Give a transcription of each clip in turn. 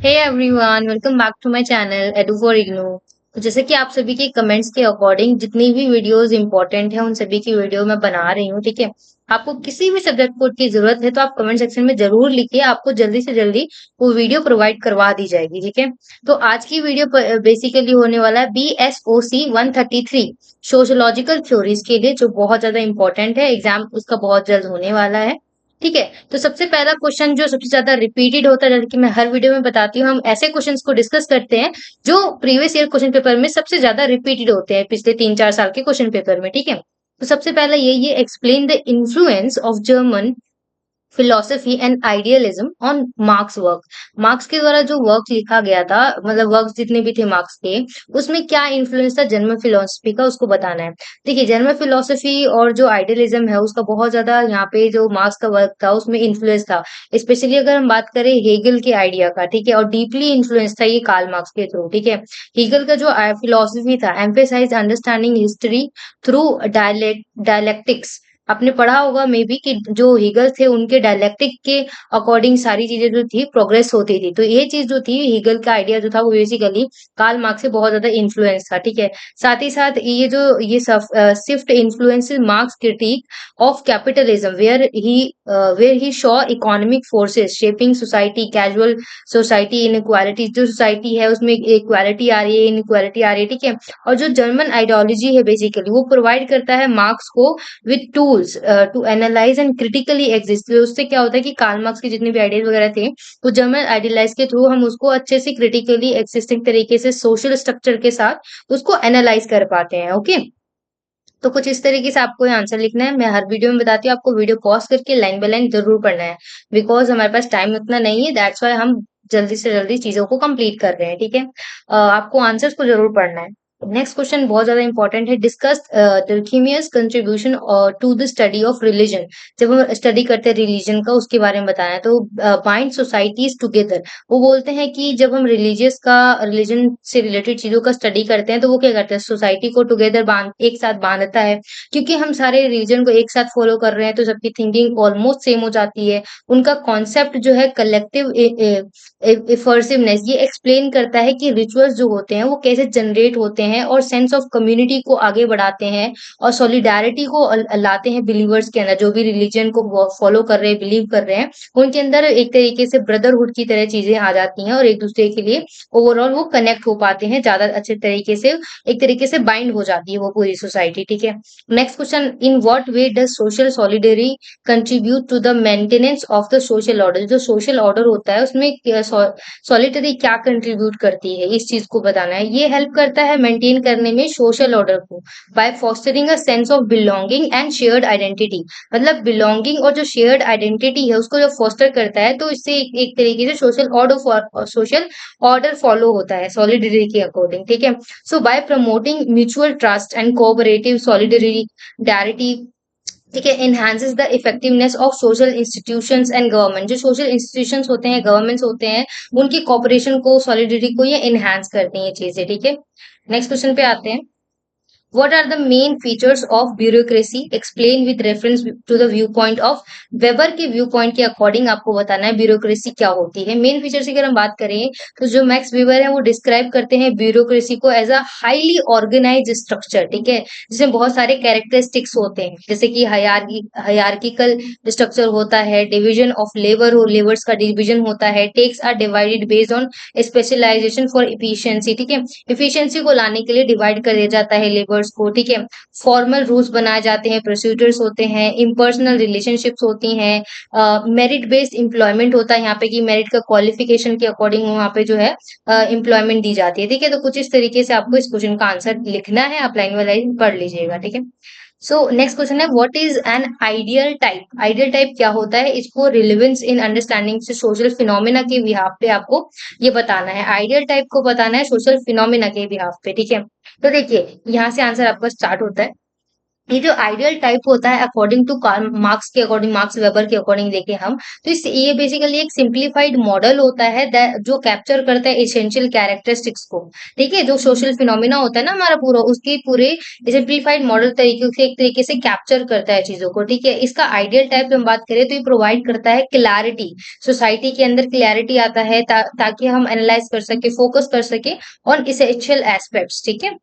Hey everyone, welcome back to my channel Edu for IGNOU. तो जैसे कि आप सभी के कमेंट्स के अकॉर्डिंग जितनी भी वीडियोस इंपॉर्टेंट है उन सभी की वीडियो मैं बना रही हूँ। ठीक है, आपको किसी भी सब्जेक्ट कोड की जरूरत है तो आप कमेंट सेक्शन में जरूर लिखिए, आपको जल्दी से जल्दी वो वीडियो प्रोवाइड करवा दी जाएगी। ठीक है, तो आज की वीडियो बेसिकली होने वाला है BSOC 133 सोशोलॉजिकल थ्योरीज के लिए, जो बहुत ज्यादा इंपॉर्टेंट है। एग्जाम उसका बहुत जल्द होने वाला है। ठीक है, तो सबसे पहला क्वेश्चन जो सबसे ज्यादा रिपीटेड होता है, जैसे कि मैं हर वीडियो में बताती हूँ, हम ऐसे क्वेश्चंस को डिस्कस करते हैं जो प्रीवियस ईयर क्वेश्चन पेपर में सबसे ज्यादा रिपीटेड होते हैं पिछले 3-4 साल के क्वेश्चन पेपर में। ठीक है, तो सबसे पहला ये explain the influence of German philosophy and idealism on marks work. Marks के द्वारा जो वर्क लिखा गया था, मतलब वर्क जितने भी थे मार्क्स के, उसमें क्या इन्फ्लुएंस था जर्मन फिलोसफी का, उसको बताना है। देखिए, जर्मन फिलोसफी और जो आइडियलिज्म है उसका बहुत ज्यादा यहाँ पे जो मार्क्स का वर्क था उसमें इन्फ्लुएंस था। स्पेशली अगर हम बात करें हेगल के आइडिया का, ठीक है, और डीपली इन्फ्लुएंस था ये कार्ल मार्क्स के थ्रू। ठीक है, हेगल का जो फिलोसफी था emphasise understanding history through dialectics. आपने पढ़ा होगा मे बी कि जो हीगल थे उनके डायलेक्टिक के अकॉर्डिंग सारी चीजें जो थी प्रोग्रेस होती थी। तो ये चीज जो थी, हीगल का आइडिया जो था वो बेसिकली कार्ल मार्क्स से बहुत ज्यादा इन्फ्लुएंस था। ठीक है, साथ ही साथ ये जो ये shift influence Marx critique of capitalism where he saw economic forces shaping society, casual society, inequality. जो सोसाइटी है उसमें इक्वालिटी आ रही है, इनइक्वालिटी आ रही है। ठीक है, और जो जर्मन आइडियोलॉजी है बेसिकली वो प्रोवाइड करता है मार्क्स को with tools to analyse and critically exist. तो उससे क्या होता है कि कार्ल मार्क्स के जितने भी आइडियाज वगैरह थे, तो जर्मन आइडियलाइज के थ्रू हम उसको अच्छे से क्रिटिकली एग्जिस्टिंग तरीके से सोशल स्ट्रक्चर के साथ उसको एनालाइज कर पाते हैं। ओके, तो कुछ इस तरीके से आपको ये आंसर लिखना है। मैं हर वीडियो में बताती हूँ, आपको वीडियो पॉज करके लाइन बाय लाइन जरूर पढ़ना है, बिकॉज हमारे पास टाइम उतना नहीं है। दैट्स वाई हम जल्दी से जल्दी चीजों को कंप्लीट कर रहे हैं। ठीक है, आपको आंसर्स को जरूर पढ़ना है। नेक्स्ट क्वेश्चन बहुत ज्यादा इंपॉर्टेंट है। Discuss Durkheim's contribution to the study of religion. जब हम स्टडी करते हैं रिलीजन का, उसके बारे में बताना है। तो बाइंड सोसाइटीज टुगेदर, वो बोलते हैं कि जब हम रिलीजन से रिलेटेड चीजों का स्टडी करते हैं तो वो क्या करते हैं, सोसाइटी को टुगेदर एक साथ बांधता है। क्योंकि हम सारे रिलीजन को एक साथ फॉलो कर रहे हैं तो सबकी थिंकिंग ऑलमोस्ट सेम हो जाती है। उनका कॉन्सेप्ट जो है कलेक्टिव इफर्सिवनेस, ये एक्सप्लेन करता है कि रिचुअल्स जो होते हैं वो कैसे जनरेट होते हैं और सेंस ऑफ कम्युनिटी को आगे बढ़ाते हैं और सॉलिडारिटी को लाते हैं बिलीवर्स के अंदर। जो भी रिलीजन को फॉलो कर रहे हैं, बिलीव कर रहे हैं, उनके अंदर एक तरीके से ब्रदरहुड की तरह चीजें आ जाती हैं और एक दूसरे के लिए ओवरऑल वो कनेक्ट हो पाते हैं ज्यादा अच्छे तरीके से। एक तरीके से बाइंड हो जाती है वो पूरी सोसाइटी। ठीक है, next question, in what way does social solidarity contribute to the maintenance of the social order. जो सोशल ऑर्डर होता है उसमें सॉलिडरी क्या कंट्रीब्यूट करती है, इस चीज को बताना है। ये हेल्प करता है मेंटेन करने में सोशल ऑर्डर को by fostering a sense of belonging and shared identity. मतलब बिलोंगिंग और जो शेयर्ड आइडेंटिटी है उसको जब फोस्टर करता है तो इससे एक तरीके से सोशल ऑर्डर फॉलो होता है सॉलिडरी के अकॉर्डिंग। ठीक है, so by promoting mutual trust and cooperative solidarity, ठीक है, enhances the effectiveness of social institutions and government. जो सोशल इंस्टीट्यूशंस होते हैं, गवर्नमेंट्स होते हैं, उनकी कॉपरेशन को, सॉलिडरिटी को ये एनहांस करती हैं ये चीजें। ठीक है, नेक्स्ट क्वेश्चन पे आते हैं। What are the main features of bureaucracy? Explain with reference to the viewpoint of weber के व्यू पॉइंट के अकॉर्डिंग आपको बताना है ब्यूरोक्रेसी क्या होती है। मेन फीचर्स की अगर हम बात करें तो जो मैक्स वेबर है वो डिस्क्राइब करते हैं ब्यूरोक्रेसी को as a highly organise structure. ठीक है, जिसमें बहुत सारे कैरेक्टरिस्टिक्स होते हैं, जैसे कि हयार्किकल स्ट्रक्चर होता है, डिवीजन ऑफ लेबर हो, लेबर्स का डिवीजन होता है, tasks are divided based on specialisation for efficiency. ठीक है, इफिशियंसी को लाने के लिए डिवाइड कर दिया जाता है लेबर्स को। ठीक है, फॉर्मल रूल्स बनाए जाते हैं, प्रोसीजर्स होते हैं, इम्पर्सनल रिलेशनशिप्स होती हैं, मेरिट बेस्ड एम्प्लॉयमेंट होता है यहाँ पे कि मेरिट का क्वालिफिकेशन के अकॉर्डिंग वहाँ पे जो है एम्प्लॉयमेंट दी जाती है। ठीक है, तो कुछ इस तरीके से आपको इस क्वेश्चन का आंसर लिखना है, आप लाइन बाय लाइन पढ़ लीजिएगा। ठीक है, सो नेक्स्ट क्वेश्चन है, what is an ideal type. Ideal type क्या होता है, इसको रिलेवेंस इन अंडरस्टैंडिंग से सोशल फिनोमेना के बिहाफ पे आपको ये बताना है। आइडियल टाइप को बताना है सोशल फिनोमेना के बिहाफ पे। ठीक है, तो देखिए यहाँ से आंसर आपका स्टार्ट होता है। ये जो आइडियल टाइप होता है अकॉर्डिंग टू मार्क्स के अकॉर्डिंग, मार्क्स वेबर के अकॉर्डिंग देखें हम, तो इस ये बेसिकली एक सिंप्लीफाइड मॉडल होता है जो कैप्चर करता है एसेंशियल कैरेक्टरिस्टिक्स को। ठीक है, जो सोशल फिनोमिना होता है ना हमारा पूरा, उसकी पूरे सिंप्लीफाइड मॉडल तरीके से एक तरीके से कैप्चर करता है चीजों को। ठीक है, इसका आइडियल टाइप हम बात करें तो ये प्रोवाइड करता है क्लैरिटी, सोसाइटी के अंदर क्लैरिटी आता है ताकि हम एनालाइज कर सके, फोकस कर सके ऑन इसेंशियल एस्पेक्ट्स। ठीक है,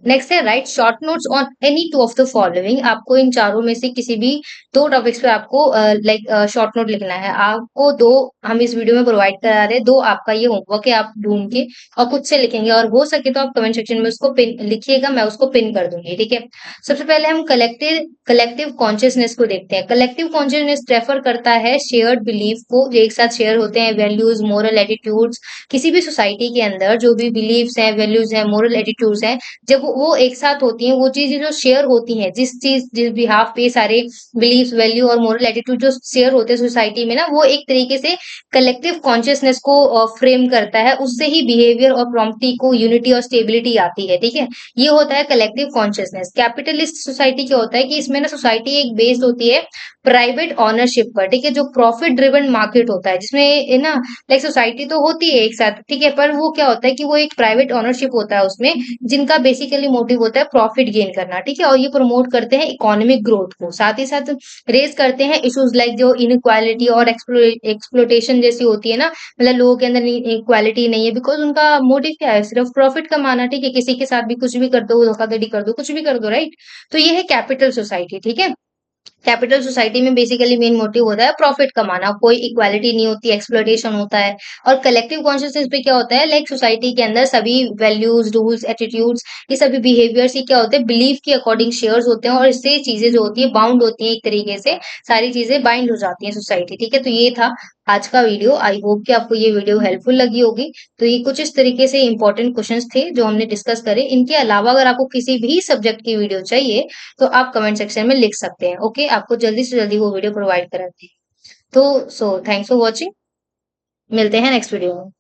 नेक्स्ट है right short notes on any two of the following. आपको इन चारों में से किसी भी दो टॉपिक्स पे आपको शॉर्ट नोट लिखना है। आपको दो हम इस वीडियो में प्रोवाइड करा रहे हैं, दो आपका ये होमवर्क है, आप ढूंढ के और खुद से लिखेंगे, और हो सके तो आप कमेंट सेक्शन में उसको पिन लिखिएगा, मैं उसको पिन कर दूंगी। ठीक है, सबसे पहले हम कलेक्टिव कलेक्टिव कॉन्शियसनेस को देखते हैं। कलेक्टिव कॉन्शियसनेस रेफर करता है शेयर्ड बिलीफ को, जो एक साथ शेयर होते हैं, वैल्यूज, मोरल एटीट्यूड्स। किसी भी सोसाइटी के अंदर जो भी बिलीव्स हैं, वैल्यूज हैं, मोरल एटीट्यूड्स हैं, जब वो एक साथ होती हैं, वो चीजें जो शेयर होती हैं, जिस बिहाफ पे सारे बिलीफ, वैल्यू और मोरल एटीट्यूड जो शेयर होते हैं सोसाइटी में ना, वो एक तरीके से कलेक्टिव कॉन्शियसनेस को फ्रेम करता है। उससे ही बिहेवियर और प्रॉम्प्टी को यूनिटी और स्टेबिलिटी आती है। ठीक है, ये होता है कलेक्टिव कॉन्शियसनेस। कैपिटलिस्ट सोसाइटी क्या होता है कि इसमें ना सोसाइटी एक बेस्ड होती है प्राइवेट ऑनरशिप पर। ठीक है, जो प्रॉफिट ड्रिवन मार्केट होता है, जिसमें ना लाइक सोसाइटी तो होती है एक साथ, ठीक है, पर वो क्या होता है कि वो एक प्राइवेट ऑनरशिप होता है उसमें, जिनका बेसिकली मोटिव होता है प्रॉफिट गेन करना। ठीक है, और ये प्रमोट करते हैं इकोनॉमिक ग्रोथ को, साथ ही साथ रेज करते हैं इश्यूज लाइक जो इनइक्वालिटी और एक्सप्लोटेशन जैसी होती है ना, मतलब लोगों के अंदर इक्वालिटी नहीं है, बिकॉज उनका मोटिव क्या है, सिर्फ प्रॉफिट कमाना। ठीक है, किसी के साथ भी कुछ भी कर दो, धोखाधड़ी कर दो, कुछ भी कर दो, राइट। तो ये है कैपिटल सोसाइटी। ठीक है, कैपिटल सोसाइटी में बेसिकली मेन मोटिव होता है प्रॉफिट कमाना, कोई इक्वालिटी नहीं होती, एक्सप्लोटेशन होता है। और कलेक्टिव कॉन्शियसनेस पे क्या होता है, लाइक सोसाइटी के अंदर सभी वैल्यूज, रूल्स, एटीट्यूड्स, ये सभी बिहेवियर्स ही क्या होते हैं, बिलीफ के अकॉर्डिंग शेयर्स होते हैं, और इससे चीजें जो होती है बाउंड होती है, एक तरीके से सारी चीजें बाइंड हो जाती है सोसाइटी। ठीक है, तो ये था आज का वीडियो। आई होप कि आपको ये वीडियो हेल्पफुल लगी होगी। तो ये कुछ इस तरीके से इंपॉर्टेंट क्वेश्चंस थे जो हमने डिस्कस करे। इनके अलावा अगर आपको किसी भी सब्जेक्ट की वीडियो चाहिए तो आप कमेंट सेक्शन में लिख सकते हैं। ओके, आपको जल्दी से जल्दी वो वीडियो प्रोवाइड कराते हैं। तो थैंक्स फॉर वॉचिंग, मिलते हैं नेक्स्ट वीडियो में।